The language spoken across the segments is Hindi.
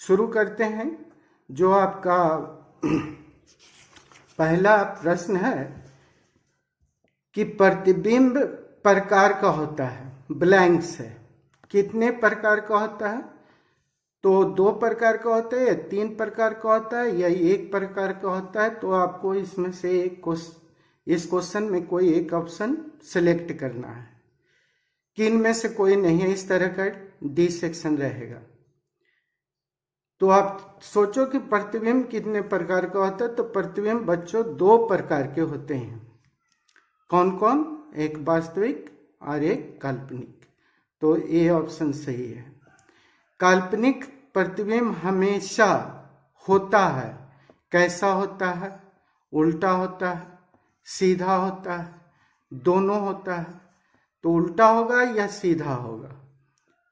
शुरू करते हैं। जो आपका पहला प्रश्न है कि प्रतिबिंब प्रकार का होता है, ब्लैंक से कितने प्रकार का होता है? तो 2 प्रकार का होता है या 3 प्रकार का होता है या 1 प्रकार का होता है? तो आपको इसमें से इस क्वेश्चन में कोई एक ऑप्शन सिलेक्ट करना है कि इनमें से कोई नहीं है, इस तरह का डी सेक्शन रहेगा। तो आप सोचो कि प्रतिबिंब कितने प्रकार का होता है। तो प्रतिबिंब बच्चों 2 प्रकार के होते हैं। कौन कौन? एक वास्तविक और एक काल्पनिक। तो ये ऑप्शन सही है। काल्पनिक प्रतिबिंब हमेशा होता है, कैसा होता है? उल्टा होता है, सीधा होता है, दोनों होता है। तो उल्टा होगा या सीधा होगा?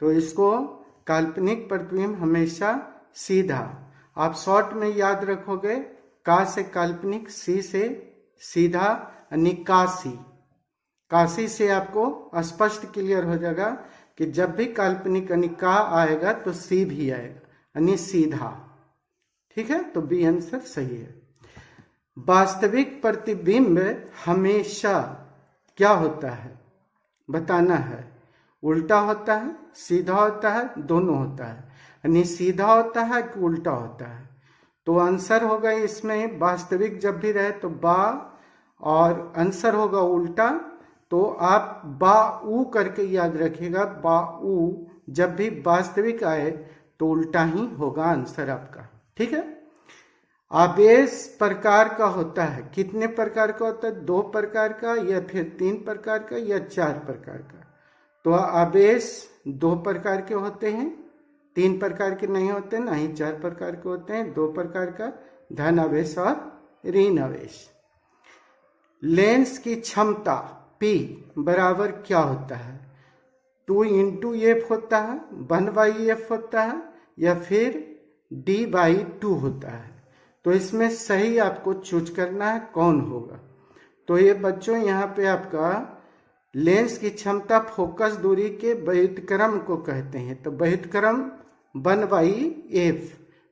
तो इसको काल्पनिक प्रतिबिंब हमेशा सीधा। आप शॉर्ट में याद रखोगे, का से काल्पनिक, सी से सीधा, यानी काशी। काशी से आपको स्पष्ट क्लियर हो जाएगा कि जब भी काल्पनिक यानी का आएगा तो सी भी आएगा, यानी सीधा। ठीक है, तो बी आंसर सही है। वास्तविक प्रतिबिंब हमेशा क्या होता है बताना है। उल्टा होता है, सीधा होता है, दोनों होता है। यानी सीधा होता है कि उल्टा होता है? तो आंसर होगा इसमें वास्तविक जब भी रहे तो बा, और आंसर होगा उल्टा। तो आप बा ऊ करके याद रखिएगा, बा ऊ जब भी वास्तविक आए तो उल्टा ही होगा आंसर आपका। ठीक है। आवेश प्रकार का होता है, कितने प्रकार का होता है? 2 प्रकार का या फिर 3 प्रकार का या 4 प्रकार का? तो आवेश 2 प्रकार के होते हैं, 3 प्रकार के नहीं होते, ना ही 4 प्रकार के होते हैं। 2 प्रकार का, धन आवेश और ऋण आवेश। लेंस की क्षमता P बराबर क्या होता है? 2 × F होता है, 1/F होता है, या फिर D/2 होता है? तो इसमें सही आपको चूज करना है कौन होगा। तो ये बच्चों यहाँ पे आपका लेंस की क्षमता फोकस दूरी के व्युत्क्रम को कहते हैं। तो व्युत्क्रम 1/F,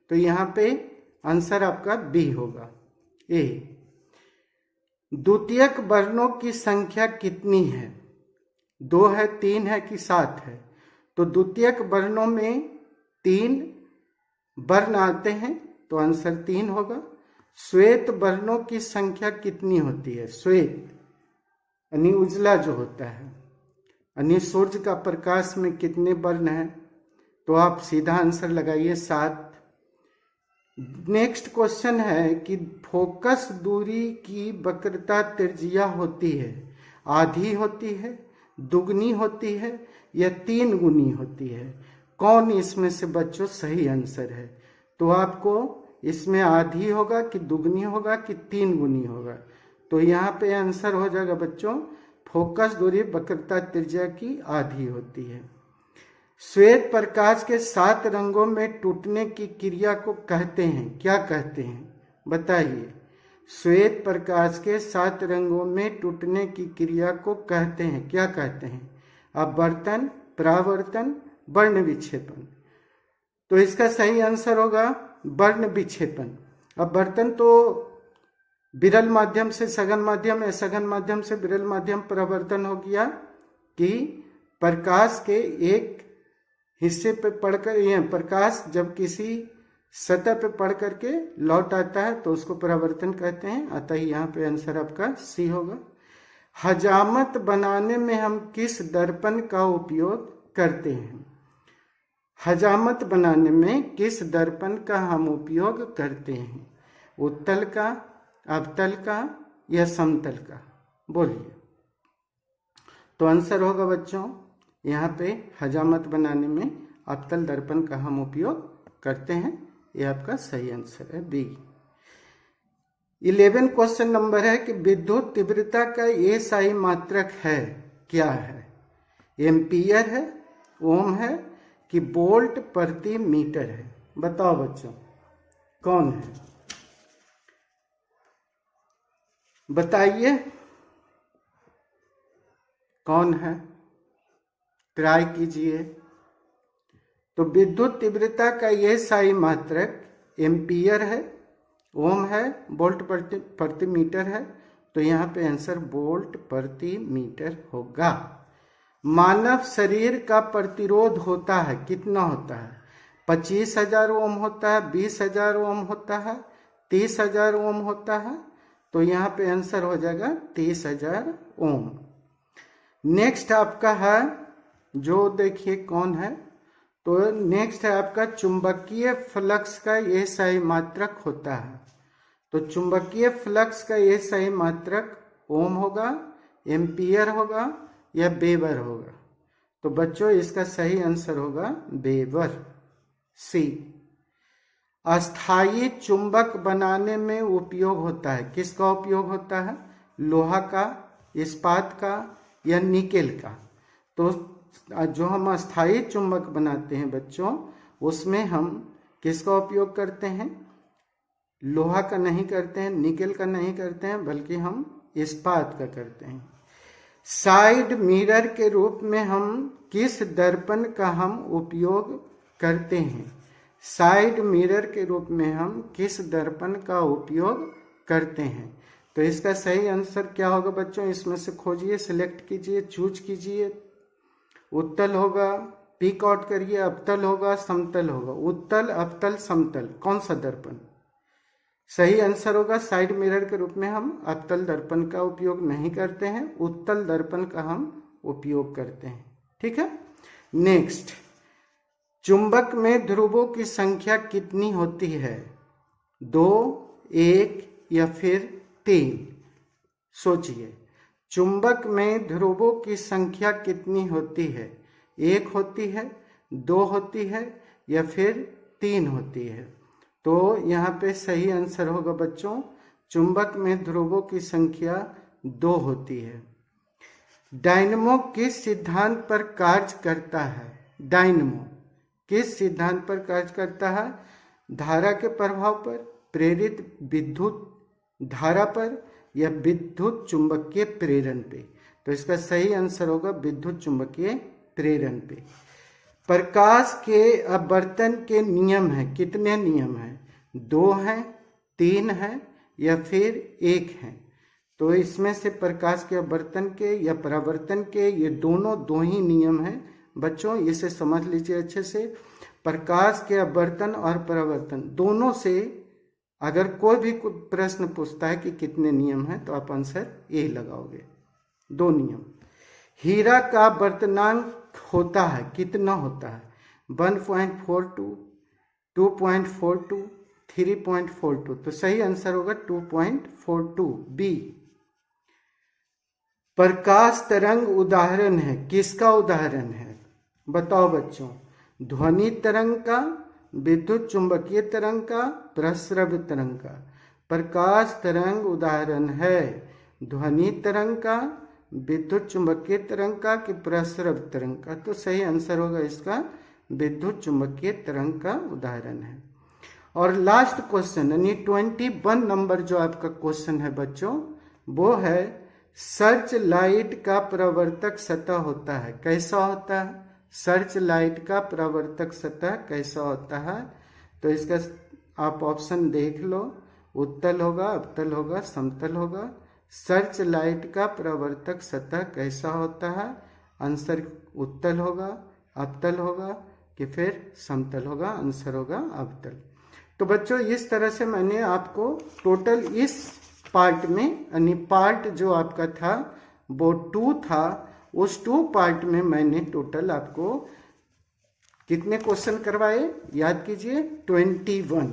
तो यहाँ पे आंसर आपका बी होगा, ए। द्वितीयक वर्णों की संख्या कितनी है? 2 है, 3 है कि 7 है? तो द्वितीयक वर्णों में 3 वर्ण आते हैं, तो आंसर 3 होगा। श्वेत वर्णों की संख्या कितनी होती है? श्वेत यानी उजला जो होता है, यानी सूर्य का प्रकाश में कितने वर्ण हैं? तो आप सीधा आंसर लगाइए 7। नेक्स्ट क्वेश्चन है कि फोकस दूरी की वक्रता त्रिज्या होती है, आधी होती है, दुगनी होती है, या 3 गुनी होती है? कौन इसमें से बच्चों सही आंसर है? तो आपको इसमें आधी होगा कि दुगनी होगा कि 3 गुनी होगा? तो यहाँ पे आंसर हो जाएगा बच्चों, फोकस दूरी वक्रता त्रिज्या की आधी होती है। श्वेत प्रकाश के 7 रंगों में टूटने की क्रिया को कहते हैं, क्या कहते हैं बताइए? श्वेत प्रकाश के 7 रंगों में टूटने की क्रिया को कहते हैं, क्या कहते हैं? अपवर्तन, परावर्तन, वर्ण विक्षेपन। तो इसका सही आंसर होगा वर्ण विक्षेपन। अपवर्तन तो विरल माध्यम से सघन माध्यम, या सघन माध्यम से विरल माध्यम परिवर्तन हो गया कि प्रकाश के एक हिस्से पे पढ़कर, यह प्रकाश जब किसी सतह पे पढ़ करके लौट आता है तो उसको परावर्तन कहते हैं। अतः यहाँ पे आंसर आपका सी होगा। हजामत बनाने में हम किस दर्पण का उपयोग करते हैं? हजामत बनाने में किस दर्पण का हम उपयोग करते हैं? उत्तल का, अवतल का, या समतल का? बोलिए। तो आंसर होगा बच्चों यहाँ पे हजामत बनाने में अवतल दर्पण का हम उपयोग करते हैं। यह आपका सही आंसर है, बी। 11 क्वेश्चन नंबर है कि विद्युत तीव्रता का एसआई मात्रक है, क्या है? एम्पियर है, ओम है, कि वोल्ट प्रति मीटर है? बताओ बच्चों कौन है, बताइए कौन है, ट्राई कीजिए। तो विद्युत तीव्रता का ये SI मात्रक एम्पियर है, ओम है, वोल्ट प्रति मीटर है। तो यहाँ पे आंसर वोल्ट प्रति मीटर होगा। मानव शरीर का प्रतिरोध होता है, कितना होता है? 25,000 ओम होता है, 20,000 ओम होता है, 30,000 ओम होता है। तो यहाँ पे आंसर हो जाएगा 30,000 ओम। नेक्स्ट आपका है, जो देखिए कौन है, तो नेक्स्ट है आपका चुंबकीय फ्लक्स का SI मात्रक होता है। तो चुंबकीय फ्लक्स का SI मात्रक ओम होगा, एम्पियर होगा या वेबर होगा? तो बच्चों इसका सही आंसर होगा वेबर, सी। अस्थायी चुंबक बनाने में उपयोग होता है, किसका उपयोग होता है? लोहा का, इस्पात का या निकेल का? तो जो हम अस्थायी चुंबक बनाते हैं बच्चों, उसमें हम किसका उपयोग करते हैं? लोहा का नहीं करते हैं, निकेल का नहीं करते हैं, बल्कि हम इस्पात का करते हैं। साइड मिरर के रूप में हम किस दर्पण का हम उपयोग करते हैं? साइड मिरर के रूप में हम किस दर्पण का उपयोग करते हैं? तो इसका सही आंसर क्या होगा बच्चों? इसमें से खोजिए, सिलेक्ट कीजिए, चूज कीजिए। उत्तल होगा, पिक आउट करिए, अवतल होगा, समतल होगा। उत्तल, अवतल, समतल, कौन सा दर्पण? सही आंसर होगा साइड मिरर के रूप में हम अवतल दर्पण का उपयोग नहीं करते हैं, उत्तल दर्पण का हम उपयोग करते हैं। ठीक है। नेक्स्ट, चुंबक में ध्रुवों की संख्या कितनी होती है? 2, 1 या फिर 3? सोचिए, चुंबक में ध्रुवों की संख्या कितनी होती है? 1 होती है, 2 होती है या फिर 3 होती है? तो यहाँ पे सही आंसर होगा बच्चों, चुंबक में ध्रुवों की संख्या 2 होती है। डायनमो किस सिद्धांत पर कार्य करता है? डायनमो किस सिद्धांत पर कार्य करता है? धारा के प्रभाव पर, प्रेरित विद्युत धारा पर या विद्युत चुंबकीय प्रेरण पे? तो इसका सही आंसर होगा विद्युत चुंबकीय प्रेरण पे। प्रकाश के अपवर्तन के नियम है, कितने नियम हैं? 2 हैं, 3 हैं या फिर 1 हैं? तो इसमें से प्रकाश के अपवर्तन के या परावर्तन के, ये दोनों 2 ही नियम हैं बच्चों, इसे समझ लीजिए अच्छे से। प्रकाश के अपवर्तन और परावर्तन दोनों से अगर कोई भी प्रश्न पूछता है कि कितने नियम हैं, तो आप आंसर ए लगाओगे, 2 नियम। हीरा का अपवर्तनांक होता है, कितना होता है? 1.42, 2.42, 3.42? तो सही आंसर होगा 2.42, बी। प्रकाश तरंग उदाहरण है, किसका उदाहरण है? बताओ बच्चों। ध्वनि तरंग का, विद्युत चुंबकीय तरंग का, प्रस्रव्य तरंग का? प्रकाश तरंग उदाहरण है ध्वनि तरंग का, विद्युत चुंबकीय तरंग का कि प्रस्रव्य तरंग का? तो सही आंसर होगा इसका विद्युत चुंबकीय तरंग का उदाहरण है। और लास्ट क्वेश्चन, यानी 21 नंबर जो आपका क्वेश्चन है बच्चों, वो है सर्च लाइट का परावर्तक सतह होता है, कैसा होता है? सर्च लाइट का परावर्तक सतह कैसा होता है? तो इसका आप ऑप्शन देख लो, उत्तल होगा, अवतल होगा, समतल होगा। सर्च लाइट का परावर्तक सतह कैसा होता है? आंसर उत्तल होगा, अवतल होगा कि फिर समतल होगा? आंसर होगा अवतल। तो बच्चों इस तरह से मैंने आपको टोटल इस पार्ट में, यानी पार्ट जो आपका था वो 2 था, उस 2 पार्ट में मैंने टोटल आपको कितने क्वेश्चन करवाए? याद कीजिए, 21।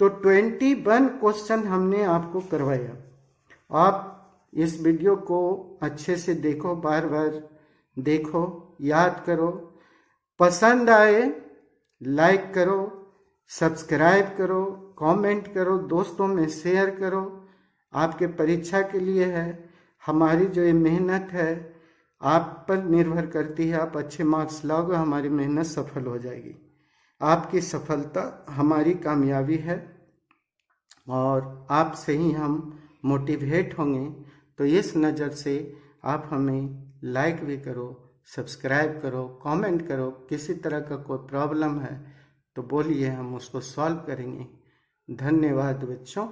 तो 21 क्वेश्चन हमने आपको करवाया। आप इस वीडियो को अच्छे से देखो, बार बार देखो, याद करो, पसंद आए लाइक करो, सब्सक्राइब करो, कमेंट करो, दोस्तों में शेयर करो। आपके परीक्षा के लिए है, हमारी जो ये मेहनत है आप पर निर्भर करती है। आप अच्छे मार्क्स लाओगे, हमारी मेहनत सफल हो जाएगी। आपकी सफलता हमारी कामयाबी है और आपसे ही हम मोटिवेट होंगे। तो इस नज़र से आप हमें लाइक भी करो, सब्सक्राइब करो, कमेंट करो। किसी तरह का कोई प्रॉब्लम है तो बोलिए, हम उसको सॉल्व करेंगे। धन्यवाद बच्चों।